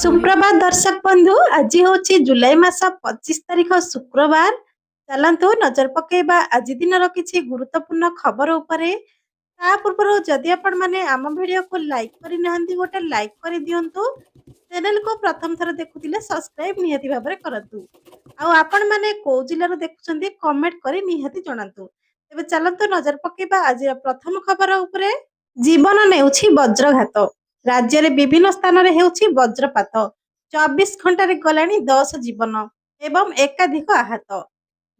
सुप्रभात दर्शक बंधु आज हूँ जुलाई मास 25 तारीख शुक्रवार। चलतु नजर पकेबा आज दिन किसी गुरुत्वपूर्ण खबर उपरे। ता पूर्व जदि आपण माने आम वीडियो को लाइक करि नाहंती गोटे लाइक कर दियंतु। चैनल को प्रथम थर देखुतिले सब्सक्राइब निहाती भाबरे करंतु। आउ आपण माने को जिल्लार देखुछंती कमेंट करि निहाती जणांतु। तेबे चलंतु नजर पकेबा आज प्रथम खबर उपरे। जीवन नेउछि वज्रघात। राज्य में विभिन्न स्थान में हेउछि वज्रपात। 24 घंटे गलानी 10 जीवन एवं एकाधिक आहत।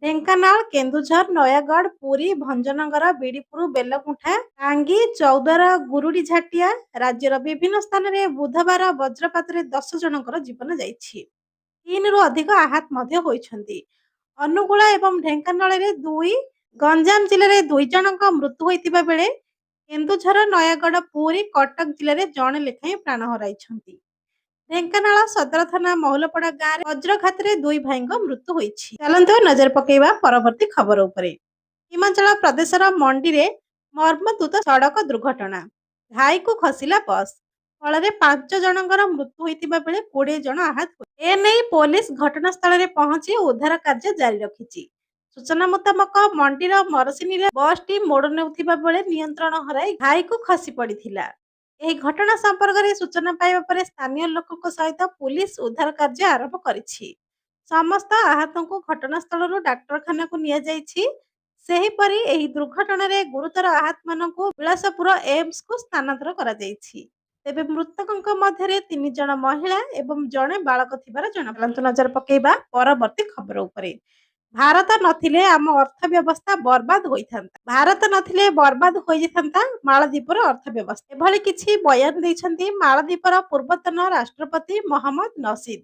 ढेंकानाल, केन्दुझर, नयागढ़, पुरी, भंजनगर, बीडीपुर, बेलमुठा, टांगी, चौद्वार, गुरुडी झाटिया राज्यर विभिन्न स्थान में बुधवार वज्रपात 10 जनकर जीवन जाइछि। 3 रु अधिक आहत मध्य होइछन्ति। अनुगुल एवं ढेंकानाल रे 2, गंजाम जिले में 2 जनक मृत्यु होइतिबा बेले केन्दुझर, नयागढ़, पुरी, कटक जिले में जड़े लेखाएं प्राण हराइछन्ति। ढेंकानाल सदर थाना महुलपड़ा गाँव में वज्रघात 2 भाईଙ୍କ मृत्यु होइछि। चलंतु नजर पकेबा परवर्ती खबर उपरे। हिमाचल प्रदेशर मंडी रे मर्मतुत सड़क दुर्घटना। घाई को खसिला बस फल 5 जनकर मृत्यु होइतिबा बेले 20 जन आहत। एने पुलिस घटनास्थल में पहुंची उद्धार कार्य जारी रखिछि। सूचना मुताबक मंडीर मरसिनी बस टी मोड़ नेउथिबा बेले नियंत्रण हराई घाई को खसी पड़िथिला। ଏହି ଘଟଣା ସମ୍ପର୍କରେ ସୂଚନା ପାଇବା ପରେ ସ୍ଥାନୀୟ ଲୋକଙ୍କ ସହିତ ପୁଲିସ ଉଦ୍ଧାର କାର୍ଯ୍ୟ ଆରମ୍ଭ କରିଛି। ସମସ୍ତ ଆହତଙ୍କୁ ଘଟଣାସ୍ଥଳରୁ ଡାକ୍ତରଖାନାକୁ ନିଆଯାଇଛି। ସେହିପରି ଏହି ଦୁର୍ଘଟଣାରେ ଗୁରୁତର ଆହତମାନଙ୍କୁ ବିଳାସପୁର ଏମ୍ସକୁ ସ୍ଥାନାନ୍ତର କରାଯାଇଛି। ତେବେ ମୃତକଙ୍କ ମଧ୍ୟରେ 3 ଜଣ ମହିଳା ଏବଂ ଜଣେ ବାଳକ ଥିବାର ଜଣାପଡ଼ିଛି। ନଜର ପକେଇବା ପରବର୍ତ୍ତୀ ଖବର ଉପରେ। भारत नथिले आम अर्थव्यवस्था बर्बाद होइथांता। भारत नथिले बर्बाद हो जाइथांता मालदीपर अर्थव्यवस्था। एभली किछि बयान दैछन्ती मालदीपर पूर्वतन राष्ट्रपति मोहम्मद नसीद।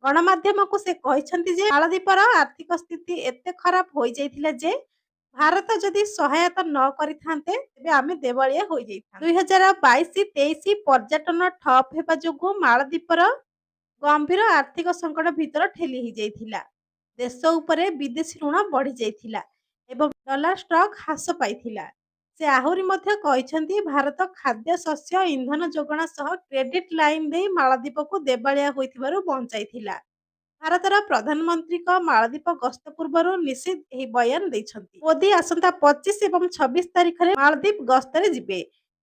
गणमाध्यम को से कहिछन्ती जे मालदीपर आर्थिक स्थिति एते खराब हो जाइथिला जे भारत जदि सहायता न करिथांते तेबे आमे देवालिया हो जाइथां। 2022-23 पर्यटन ठप हेबा जोगु मालदीपर गंभीर आर्थिक संकट भीतर ठेली ही जाइथिला। देश उपरे विदेशी ऋण बढ़ी जाइथिला एवं डॉलर स्टॉक ह्रास पाइथिला। से आहुरी मध्य कहिछन्ती भारत खाद्य शस्य इंधन जोगण सह क्रेडिट लाइन दे मालदीप को देवालिया होइथिबारु बंचाइथिला। भारतर प्रधानमंत्री का मालदीप गस्त पूर्व निषेध एही बयान दैछन्ती। मोदी आसंता 25 एवं 26 तारीख रे मालदीप गस्तरे जिबे।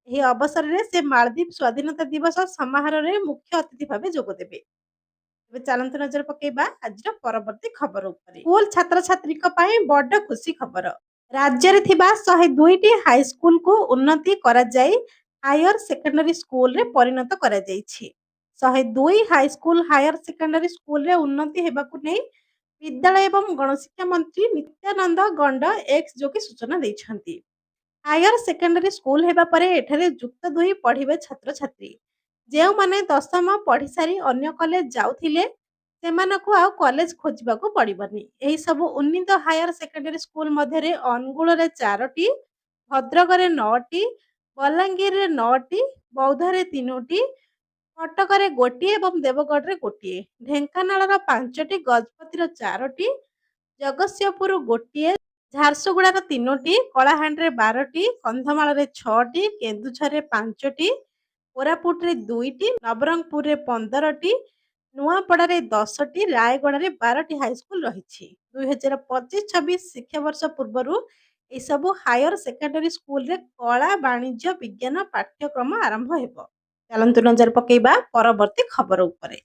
एही अवसर रे से मालदीप स्वाधीनता दिवस समारोह रे मुख्य अतिथि भाबे जोग देबे। चलंतु नजर पकेबा आज परवर्ती खबर उपरे। स्कूल छात्र छात्री बड़ खुशी खबर। राज्य रे थिबा 102 हाई स्कूल को उन्नति करा जाई हायर सेकेंडरी स्कूल रे परिणत करा जाईछि। 102 high school higher secondary school रे उन्नति हेबाकु नै विद्यालय एवं गणशिक्षा मंत्री नित्यानंद गंड एक्स जोगी सूचना दैछन्ती। हायर सेकेंडरी स्कूल हेबा परे एठारे युक्त 2 पढ़िबे छात्र छात्री जेउ माने 10म पढ़ी सारी अन्य कॉलेज जाउथिले सेमानकु आउ कॉलेज खोजिबाकू पड़िबनी। एही सब उन्नीत हायर सेकेंडरी स्कूल मध्य रे अनुगुल रे 4टी, भद्रक रे 9टी, बलांगीर रे 9टी, बौद्ध रे 3टी, कटक रे 1टी एवं देवगढ़ रे 1टी, ढेंकानाल रो 5टी, गजपति रो 4टी, जगतसिंहपुर 1टी, झारसुगुड़ा रो 3टी, कलाहांड रे 12टी, कंधमाल रे 6टी, केन्दुझर रे 5टी, कोरापुट रे 2टी, नवरंगपुर रे 15टी, नुआपड़ा रे 10टी, रायगढ़ रे 12टी हाई स्कूल रही। 2025-26 शिक्षा वर्ष पूर्व ए सबु हायर सेकेंडरी स्कूल रे कला वाणिज्य विज्ञान पाठ्यक्रम आरंभ हेबो। चलंतु नजर पकेबा परवर्ती खबर उपरे।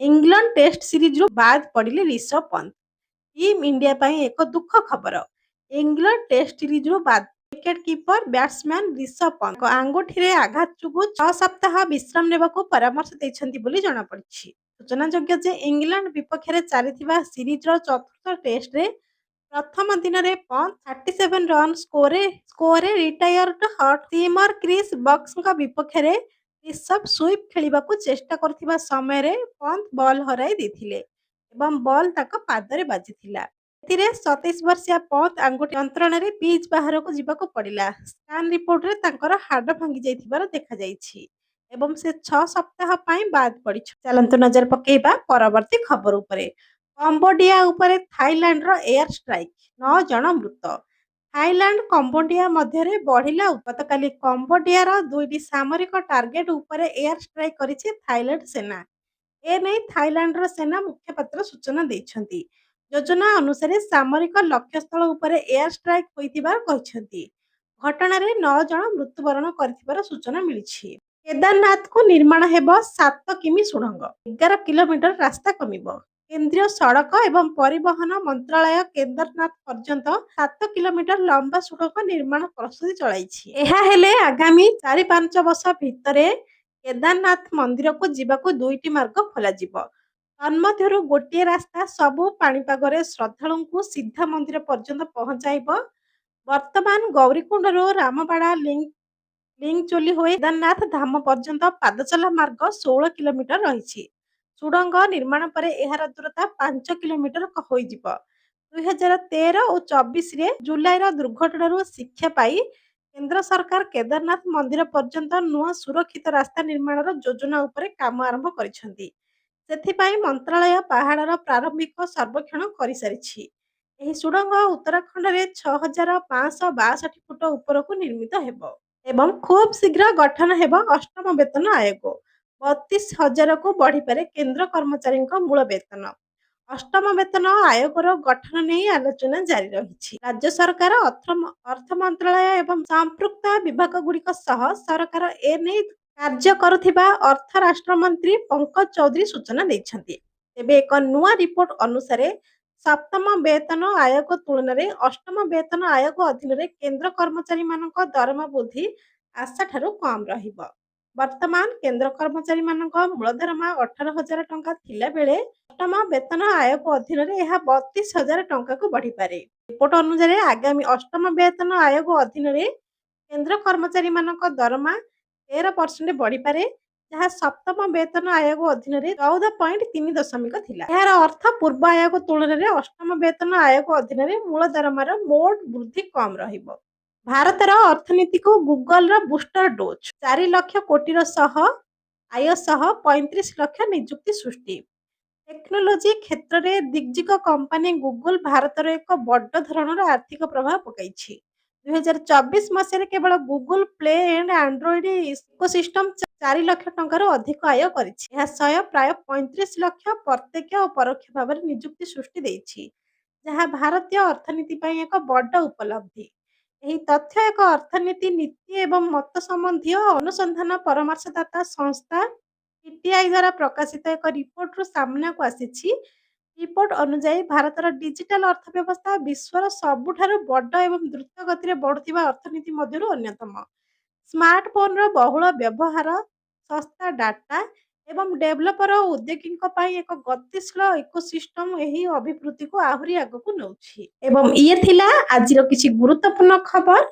इंग्लैंड टेस्ट सीरीज रु बाद पड़िले ऋषभ पंत। टीम इंडिया पई एक दुख खबर। इंग्लैंड टेस्ट सीरीज रु बाद wicket keeper batsman Rishabh Pant आंगुठी रे आघात जुगु 6 सप्ताह विश्राम नेबाकू परामर्श दैछन्ती बोली जणा पड़िछि। सूचनायोग्य जे इंग्लैंड विपक्ष रे चलीथिबा सीरीज रो चतुर्थ टेस्ट रे प्रथम दिन रे पंत 37 रन स्कोर रे रिटायर्ड हट सीमर क्रिस बक्स का विपक्ष रे ऋषभ स्वीप खेलिबाकू चेष्टा करथिबा समय रे पंत बॉल हराई देथिले एवं बॉल ताक पाद रे बाजिथिला। एथिरे 27 वर्षीय पंत आंगुठी यंत्रण रे पिच बाहर को जीवाकू पड़िला। स्कैन रिपोर्ट रे तांकर हाड भांगी जाइथिबार देखा जाइछि एवं से 6 सप्ताह पाई बाद पड़ी। चलंतु नजर पकेबा परवर्ती खबर उपरे। कंबोडिया उपरे थाईलैंड रो एयर स्ट्राइक 9 जन मृत। थाईलैंड कंबोडिया मध्य रे बढ़िला गतकाली कंबोडिया रो 2टी सामरिक टार्गेट उपरे एयर स्ट्राइक करिछि थाईलैंड सेना। ଏନେଇ ଥାଇଲାଣ୍ଡର ସେନା ମୁଖପାତ୍ର ସୂଚନା ଦେଇଛନ୍ତି। ଯୋଜନା ଅନୁସାରେ ସାମରିକ ଲକ୍ଷ୍ୟସ୍ଥଳ ଉପରେ ଏୟାର ଷ୍ଟ୍ରାଇକ୍ ହୋଇଥିବା କହିଛନ୍ତି। ଘଟଣାରେ 9 ଜଣ ମୃତ୍ୟୁବରଣ କରିଥିବାର ସୂଚନା ମିଳିଛି। କେଦାରନାଥକୁ ନିର୍ମାଣ ହେବ 7 କିମି ସୁଡ଼ଙ୍ଗ, 11 କିଲୋମିଟର ରାସ୍ତା କମିବ। କେନ୍ଦ୍ରୀୟ ସଡ଼କ ଏବଂ ପରିବହନ ମନ୍ତ୍ରାଳୟ କେଦାରନାଥ ପର୍ଯ୍ୟନ୍ତ 7 କିଲୋମିଟର ଲମ୍ବା ସୁଡ଼ଙ୍ଗ ନିର୍ମାଣ ପ୍ରସ୍ତୁତି ଚଳାଇଛି। ଏହା ହେଲେ ଆଗାମୀ 4-5 ବର୍ଷ ଭିତରେ କେଦାରନାଥ ମନ୍ଦିରକୁ ଯିବାକୁ 2ଟି ମାର୍ଗ ଖୋଲାଯିବ। ତନ୍ମଧ୍ୟରୁ ଗୋଟିଏ ରାସ୍ତା ସବୁ ପାଣିପାଗରେ ଶ୍ରଦ୍ଧାଳୁଙ୍କୁ ସିଧା ମନ୍ଦିର ପର୍ଯ୍ୟନ୍ତ ପହଞ୍ଚାଇବ। ବର୍ତ୍ତମାନ ଗୌରୀକୁଣ୍ଡରୁ ରାମବାଡ଼ା ଲିଙ୍କଚୋଲି ହୋଇ କେଦାରନାଥ ଧାମ ପର୍ଯ୍ୟନ୍ତ ପାଦଚଲା ମାର୍ଗ 16 କିଲୋମିଟର ରହିଛି। ସୁଡ଼ଙ୍ଗ ନିର୍ମାଣ ପରେ ଏହାର ଦୂରତା 5 କିଲୋମିଟର ହୋଇଯିବ। 2013 ଓ 24ରେ ଜୁଲାଇର ଦୁର୍ଘଟଣାରୁ ଶିକ୍ଷା ପାଇ କେନ୍ଦ୍ର ସରକାର କେଦାରନାଥ ମନ୍ଦିର ପର୍ଯ୍ୟନ୍ତ ନୂଆ ସୁରକ୍ଷିତ ରାସ୍ତା ନିର୍ମାଣର ଯୋଜନା ଉପରେ କାମ ଆରମ୍ଭ କରିଛନ୍ତି। ସେଥିପାଇଁ ମନ୍ତ୍ରାଳୟ ପାହାଡ଼ର ପ୍ରାରମ୍ଭିକ ସର୍ବେକ୍ଷଣ କରିସାରିଛି। ଏହି ସୁଡ଼ଙ୍ଗ ଉତ୍ତରାଖଣ୍ଡରେ 6562 ଫୁଟ ଉପରକୁ ନିର୍ମିତ ହେବ ଏବଂ ଖୁବ୍ ଶୀଘ୍ର ଗଠନ ହେବ ଅଷ୍ଟମ ବେତନ ଆୟୋଗ। 32,000କୁ ବଢ଼ିପାରେ କେନ୍ଦ୍ର କର୍ମଚାରୀଙ୍କ ମୂଳ ବେତନ। ଅଷ୍ଟମ ବେତନ ଆୟୋଗର ଗଠନ ନେଇ ଆଲୋଚନା ଜାରି ରହିଛି। ରାଜ୍ୟ ସରକାର, ଅର୍ଥ ମନ୍ତ୍ରାଳୟ ଏବଂ ସମ୍ପୃକ୍ତ ବିଭାଗଗୁଡ଼ିକ ସହ ସରକାର ଏନେଇ କାର୍ଯ୍ୟ କରୁଥିବା ଅର୍ଥ ରାଷ୍ଟ୍ରମନ୍ତ୍ରୀ ପଙ୍କଜ ଚୌଧୁରୀ ସୂଚନା ଦେଇଛନ୍ତି। ତେବେ ଏକ ନୂଆ ରିପୋର୍ଟ ଅନୁସାରେ ସପ୍ତମ ବେତନ ଆୟୋଗ ତୁଳନାରେ ଅଷ୍ଟମ ବେତନ ଆୟୋଗ ଅଧୀନରେ କେନ୍ଦ୍ର କର୍ମଚାରୀମାନଙ୍କ ଦରମା ବୃଦ୍ଧି ଆଶାଠାରୁ କମ୍ ରହିବ। ବର୍ତ୍ତମାନ କେନ୍ଦ୍ର କର୍ମଚାରୀମାନଙ୍କ ମୂଳ ଦରମା 18,000 ଟଙ୍କା ଥିଲାବେଳେ ଅଷ୍ଟମ ବେତନ ଆୟୋଗ ଅଧୀନରେ ଏହା 32,000 ଟଙ୍କାକୁ ବଢ଼ିପାରେ। ରିପୋର୍ଟ ଅନୁସାରେ ଆଗାମୀ ଅଷ୍ଟମ ବେତନ ଆୟୋଗ ଅଧୀନରେ କେନ୍ଦ୍ର କର୍ମଚାରୀମାନଙ୍କ ଦରମା 13% ବଢ଼ିପାରେ, ଯାହା ସପ୍ତମ ବେତନ ଆୟୋଗ ଅଧୀନରେ 14.3% ଥିଲା। ଏହାର ଅର୍ଥ ପୂର୍ବ ଆୟୋଗ ତୁଳନାରେ ଅଷ୍ଟମ ବେତନ ଆୟୋଗ ଅଧୀନରେ ମୂଳ ଦରମାର ମୋଟ ବୃଦ୍ଧି କମ୍ ରହିବ। ଭାରତର ଅର୍ଥନୀତିକୁ ଗୁଗଲର ବୁଷ୍ଟର ଡୋଜ୍, 4 ଲକ୍ଷ କୋଟିର ଆୟ ସହ 35 ଲକ୍ଷ ନିଯୁକ୍ତି ସୃଷ୍ଟି। ଟେକ୍ନୋଲୋଜି କ୍ଷେତ୍ରରେ ଦିଗ୍ଗଜ କମ୍ପାନୀ ଗୁଗଲ ଭାରତରେ ଏକ ବଡ଼ ଧରଣର ଆର୍ଥିକ ପ୍ରଭାବ ପକାଇଛି। 2024 ମସିହାରେ କେବଳ Google Play and Android ecosystem 4 lakh ଟଙ୍କାରୁ ଅଧିକ ଆୟ କରିଛି। ଏହା ସହ ପ୍ରାୟ 35 ଲକ୍ଷ ପ୍ରତ୍ୟକ୍ଷ ଓ ପରୋକ୍ଷ ଭାବରେ ନିଯୁକ୍ତି ସୃଷ୍ଟି ଦେଇଛି, ଯାହା ଭାରତୀୟ ଅର୍ଥନୀତି ପାଇଁ ଏକ ବଡ଼ ଉପଲବ୍ଧି। ଏହି ତଥ୍ୟ ଏକ ଅର୍ଥନୀତି ନୀତି ଏବଂ ମତ ସମ୍ବନ୍ଧୀୟ ଅନୁସନ୍ଧାନ ପରାମର୍ଶଦାତା ସଂସ୍ଥା ପିଟିଆଇ ଦ୍ୱାରା ପ୍ରକାଶିତ ଏକ ରିପୋର୍ଟରୁ ସାମ୍ନାକୁ ଆସିଛି। ରିପୋର୍ଟ ଅନୁଯାୟୀ ଭାରତର ଡିଜିଟାଲ ଅର୍ଥବ୍ୟବସ୍ଥା ବିଶ୍ୱର ସବୁଠାରୁ ବଡ଼ ଏବଂ ଦ୍ରୁତ ଗତିରେ ବଢ଼ୁଥିବା ଅର୍ଥନୀତି ମଧ୍ୟରୁ ଅନ୍ୟତମ। ସ୍ମାର୍ଟଫୋନର ବହୁଳ ବ୍ୟବହାର, ଶସ୍ତା ଡାଟା ଏବଂ ଡେଭଲପର ଓ ଉଦ୍ୟୋଗୀଙ୍କ ପାଇଁ ଏକ ଗତିଶୀଳ ଇକୋସିଷ୍ଟମ ଏହି ଅଭିବୃଦ୍ଧିକୁ ଆହୁରି ଆଗକୁ ନେଉଛି। ଏବଂ ଇଏ ଥିଲା ଆଜିର କିଛି ଗୁରୁତ୍ୱପୂର୍ଣ୍ଣ ଖବର।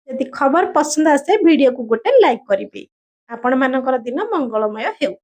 ଯଦି ଖବର ପସନ୍ଦ ଆସେ ଭିଡ଼ିଓକୁ ଗୋଟେ ଲାଇକ୍ କରିବେ। ଆପଣମାନଙ୍କର ଦିନ ମଙ୍ଗଳମୟ ହେଉ।